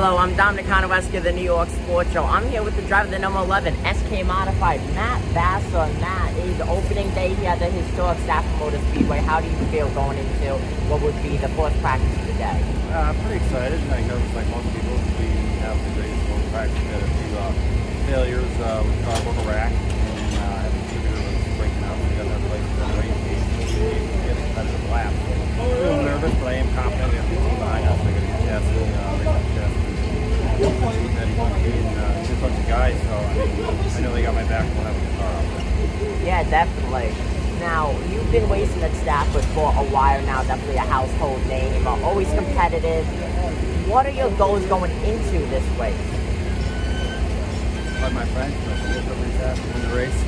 Hello, I'm Dominic Konowski of the New York Sports Show. I'm here with the driver of the number 11 SK Modified, Matt Vassar. Matt, is opening day here at the historic Stafford Motor Speedway. How do you feel going into what would be the fourth practice of the day? Pretty excited. I know it's like most people, we have the greatest fourth practice. We had a few failures with cardboard rack, and the distributor was breaking out. We got that place for a race gate. We get a competitive lap. I'm a little nervous, but I am confident. We have 15 behind us. We're going to get tested, race tested. Just a bunch of guys, so I know they got my back. We'll have a good car out there. Yeah, definitely. Now, you've been racing at Stafford for a while now, definitely a household name, always competitive. What are your goals going into this race? Like my friends, everybody's happy in the race.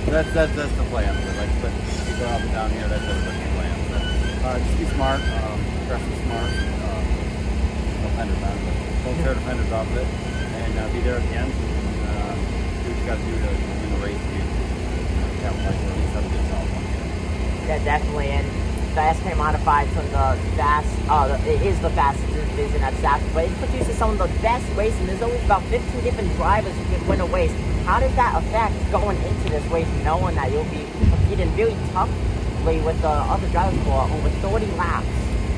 that's the plan. Like, but people up and down here, that's everybody's plan. But, just be smart, dress smart, no fenders on it. Don't tear the fenders off of it, and be there at the end. And, do what you got to do to win the race. Capitalize or at least have a good solid one. Yeah, definitely. And the SK Modified from it is the fastest division at Stafford, but it produces some of the best racing. There's always about 15 different drivers who can win a race. How does that affect going into this race, knowing that you'll be competing really toughly with the other drivers for over 30 laps?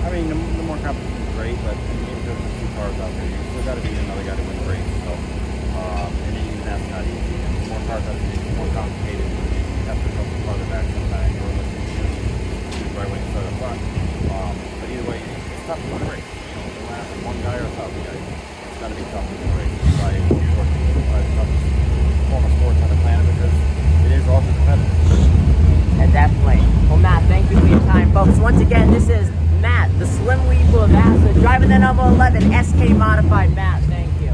I mean, the more competition is great, but if there's just two cars out there, you still got to beat another guy to win the race. So, and even that's not easy. And the more cars out there, it's more complicated. You have to go farther back sometimes, or let's do the right way instead of the front. But either way, it's tough to win a race. The last one guy or a couple guys, it's got to be tough to win a race. It's probably the toughest form of sports on the planet because it is ultra competitive. Yeah, definitely. Well, Matt, thank you for your time, folks. Once again, this is Matt, the Slim Weeper of Vassar, driving the number 11 SK Modified. Matt, thank you.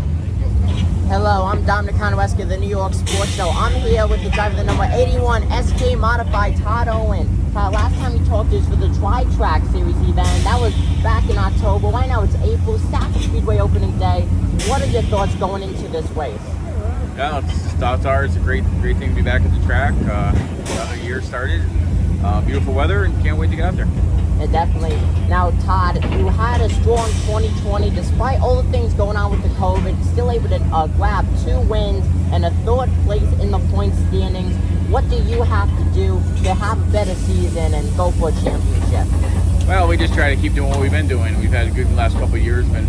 Hello, I'm Dominic Konowski of the New York Sports Show. I'm here with the driver of the number 81 SK Modified, Todd Owen. Last time we talked is for the Tri-Track Series event. That was back in October. Right now it's April. Stafford Speedway opening day. What are your thoughts going into this race? Yeah, thoughts are it's a great thing to be back at the track. Another year started. Beautiful weather, and can't wait to get out there. Yeah, definitely. Now, Todd, you had a strong 2020. Despite all the things going on with the COVID, still able to grab 2 wins and a 3rd place in the point standings. What do you have to do to have a better season and go for a championship? Well, we just try to keep doing what we've been doing. We've had a good last couple of years, been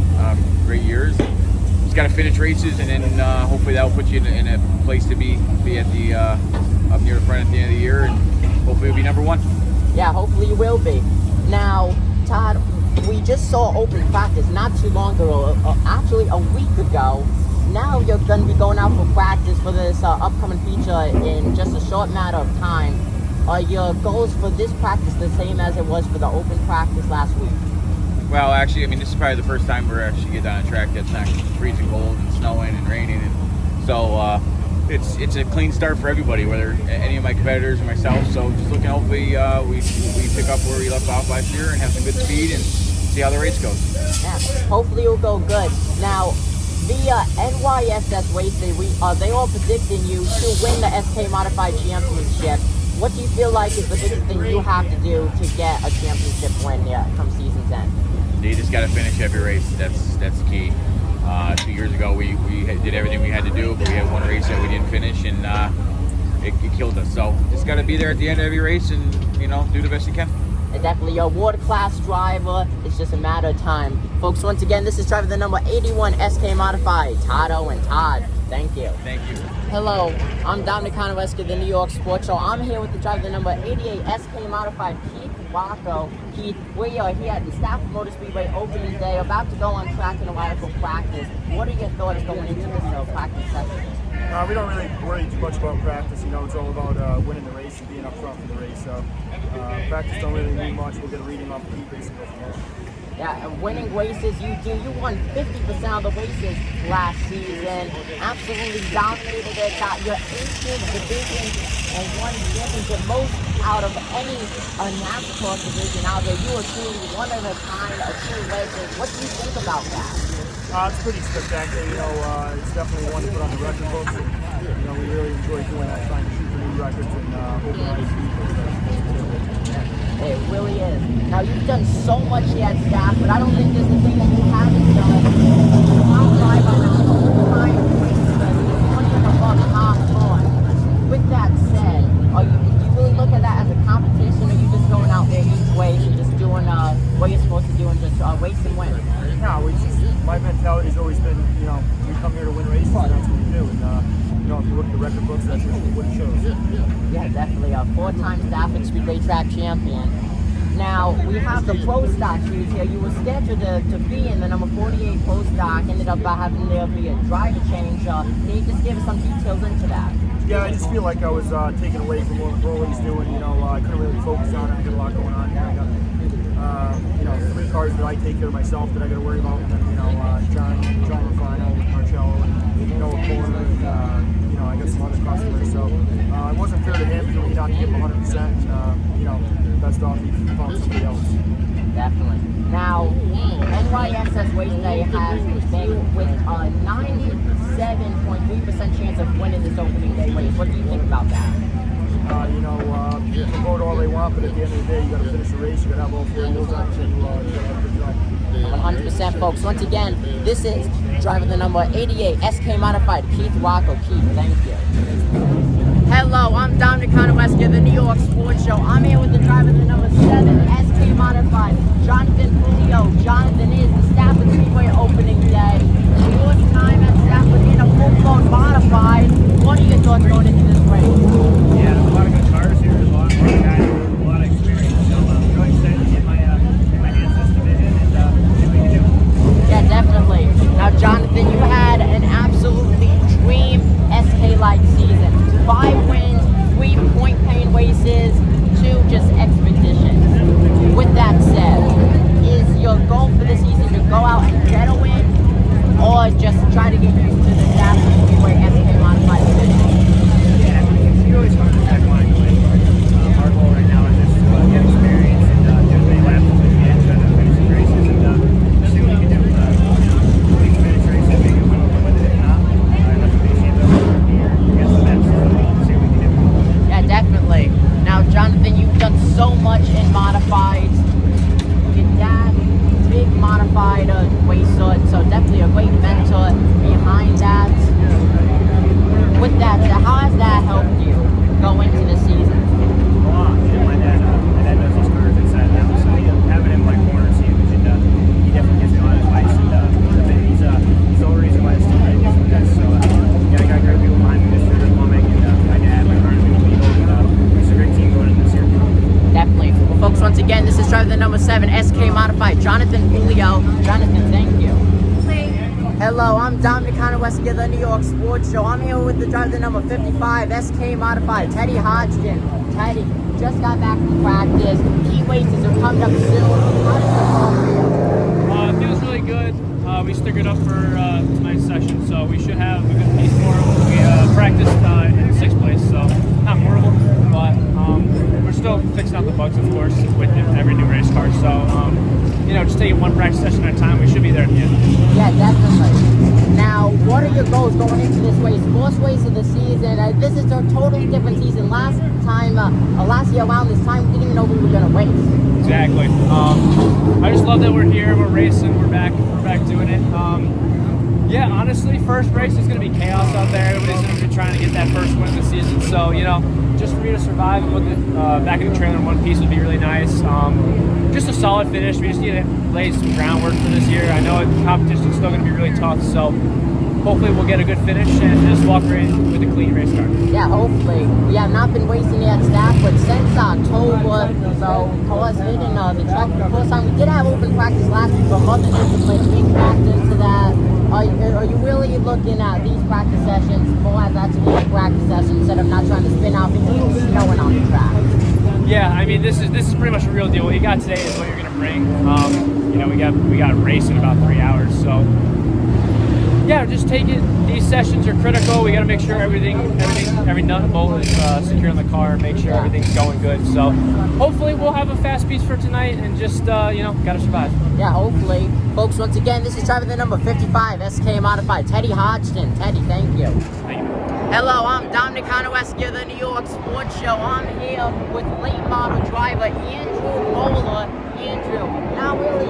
great years. Just got to finish races, and then hopefully that will put you in a place to be at the up near the front at the end of the year, and hopefully we'll be number 1. Yeah, hopefully you will be. Now, Todd, we just saw open practice not too long ago, actually a week ago. Now you're going to be going out for practice for this upcoming feature in just a short matter of time. Are your goals for this practice the same as it was for the open practice last week? Well, actually, I mean, this is probably the first time we're actually getting on a track that's not freezing cold and snowing and raining, and so it's a clean start for everybody, whether any of my competitors or myself. So just looking, hopefully we pick up where we left off last year and have some good speed and see how the race goes. Yeah, hopefully it'll go good. Now, the NYSS Racing, they all predicting you to win the SK Modified Championship. What do you feel like is the biggest thing you have to do to get a championship win come season's end? You just got to finish every race. That's key. 2 years ago, we did everything we had to do, but we had one race that we didn't finish, and it killed us. So just got to be there at the end of every race and do the best you can. And definitely a world-class driver. It's just a matter of time. Folks, once again, this is driver the number 81 SK Modified, Todd Owen. Todd, thank you. Thank you. Hello, I'm Dominic Konowski of the New York Sports Show. I'm here with the driver the number 88 SK Modified, Rocco. Keith, we are here at the Stafford Motor Speedway opening day, about to go on track in a while for practice. What are your thoughts going into this practice session? We don't really worry too much about practice. It's all about winning the race and being up front for the race. So practice don't really mean much. We'll get a reading off the heat race and go from there. Yeah, and winning races, you won 50% of the races last season. Absolutely dominated it. Got your 18th division and won championship, most out of any NASCAR division out there. You are truly one of a kind, a true legend. What do you think about that? It's pretty spectacular. It's definitely one to put on the record books. And, we really enjoy doing that, trying to shoot for new records and open ice people. It really is. Now, you've done so much here at Stafford, but I don't think there's a thing that you haven't done. four-time Stafford Speedway track champion. Now, we have the Pro Stock series here. You were scheduled to be in the number 48 Pro Stock, ended up having there be a driver change. Can you just give us some details into that? Yeah, I just feel like I was taken away from what Broly's doing. You know, I couldn't really focus on it. I got a lot going on here. I got, you know, 3 cars that I take care of myself that I got to worry about. And then, you know, John Rufino, Marcello, and Noah Corner. You know, I got some other customers. So it wasn't fair to him for me not to give him 100%. You know, best off he found somebody else. Definitely. Now, NYSS Race Day has been with a 97.3% chance of winning this opening day race. What do you think about that? You know, you can vote all they want, but at the end of the day, you got to finish the race. You got to have all 4 wheels on, so you got to have a good job. 100%, folks. Once again, this is driver the number 88 SK Modified, Keith Rocco. Keith, thank you. Hello, I'm Dominic Conowesky of the New York Sports Show. I'm here with the driver the number 7 SK Modified, Jonathan Munio. Jonathan is the Stafford Speedway opening day. Your time at Stafford in a full-blown modified. What are your thoughts going into this race? Yeah, there's a lot of good cars here. There's a lot of guys with a lot of experience. So I'm really excited to get my hands this division and see what we can do. Yeah, definitely. Now, Jonathan, you had an absolutely dream SK-like season. 5 wins, 3 point-paying races, 2 just expeditions. With that said, is your goal for the season to go out and get a win, or just try to get used to the Stafford Speedway SK Modified division? Yeah, it's really hard to check one win. Our goal right now is just to get experience and do as many laps as we can, try to finish the races and see what we can do. We can finish races, maybe win with it. If not, let the base end up here against the best. See what we can do. Yeah, definitely. Now, Jonathan, you've done so much in modifieds. Your dad, big modified racer, so definitely a great mentor behind that. With that, how has that helped you go into the season? A lot. Yeah, my dad does these cars inside now, so having him like corner is huge, and he definitely gives me a lot of advice. And he's the whole reason why I still like this with this. So yeah, I got great people behind me, Mr. Plumbing, and my dad, my partner, it's a great team going into this year. Definitely. Well, folks, once again, this is driver the number 7 SK Modified, Jonathan Julio. Jonathan, thank you. Hello, I'm Dominic Conowesky of the New York Sports Show. I'm here with the driver the number 55 SK Modified, Teddy Hodgson. Teddy, just got back from practice. Heat races are coming up soon. How does it feel for you? It feels really good. We stick it up for tonight's session, so we should have a good pace for it. We practiced in 6th place, so not horrible, but we're still fixing out the bugs, of course, with every new race car. So, you know, just taking one practice session at a time, we should be there at the end. Yeah, definitely. Now, what are your goals going into this race? 4th race of the season. This is a totally different season. Last year around this time, we didn't even know we were going to race. Exactly. I just love that we're here, we're racing, we're back doing it. Yeah, honestly, first race is going to be chaos out there. Everybody's going to be trying to get that first win of the season. So, you know, just for me to survive and look at back in the trailer in one piece would be really nice. Just a solid finish. We just need to lay some groundwork for this year. I know the competition's still going to be really tough, so hopefully we'll get a good finish and just walk right in with a clean race car. Yeah, hopefully. We have not been racing at Stafford since October, so cause hitting the track for the first time. We did have open practice last week, but Mother Discipline, big factor into that. Are you really looking at these practice sessions more as actually a practice session instead of not trying to spin out because it's snowing on the track? Yeah, I mean this is pretty much a real deal. What you got today is what you're gonna bring. You know, we got a race in about 3 hours, so yeah, just take it. These sessions are critical. We got to make sure every nut and bolt is secure in the car. Make sure everything's going good. So hopefully we'll have a fast piece for tonight and just you know, got to survive. Yeah, hopefully, folks. Once again, this is driver the number 55 SK Modified, Teddy Hodgson. Teddy, thank you. Thank you. Hello, I'm Dominic Conowesky of the New York Sports Show. I'm here with late model driver Andrew Bowler. Andrew, now really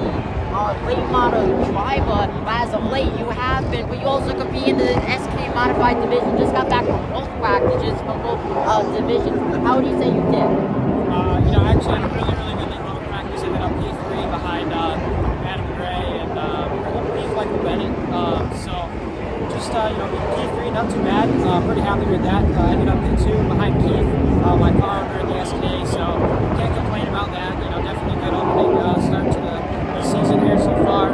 late model driver, but as of late you have been, but you also compete in the SK Modified division. Just got back from both practices, from both divisions. How would you say you did? You know, actually I had a really good late model practice. I ended up P3 behind Adam Gray and Michael Bennett. So just you know, P3 not too bad. Pretty happy with that. Ended up P2 behind Keith, my car owner in the SK, so can't complain about that. Definitely good opening start to the season here so far.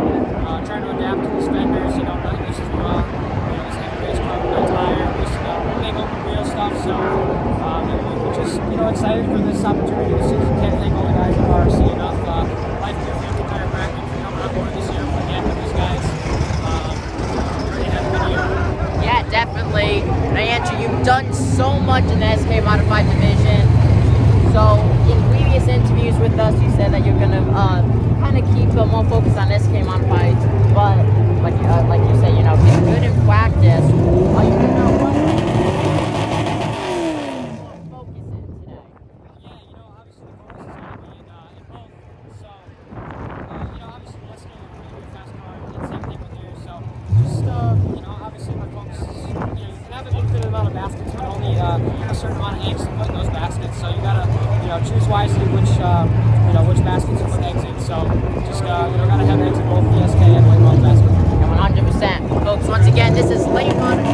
Trying to adapt to these fenders, not used to this heavy race car with my tire, used to the big open wheel stuff, so we're just, excited for this opportunity this season. Can't thank all the guys at RC enough. Life Care Family Chiropractic for coming on board this year and putting with these guys. Already had a good year. Yeah, definitely. And Andrew, you've done so much in the SK Modified division. So in previous interviews with us, you said that you're gonna kind of keep more focus on SK Modified, but like you said, get good in practice. Are you gonna focus in today? Yeah, obviously the focus is going to be in both. So, obviously the SK are pretty good fast car, and same thing with yours. So, just, obviously my focus is, you can have an infinite amount of baskets, but only a certain amount of eggs to put in those baskets. So you gotta, choose wisely which baskets you put eggs in. So, just, gotta have eggs in both the SK and the late model basket. 100%. Folks, once again, this is late model.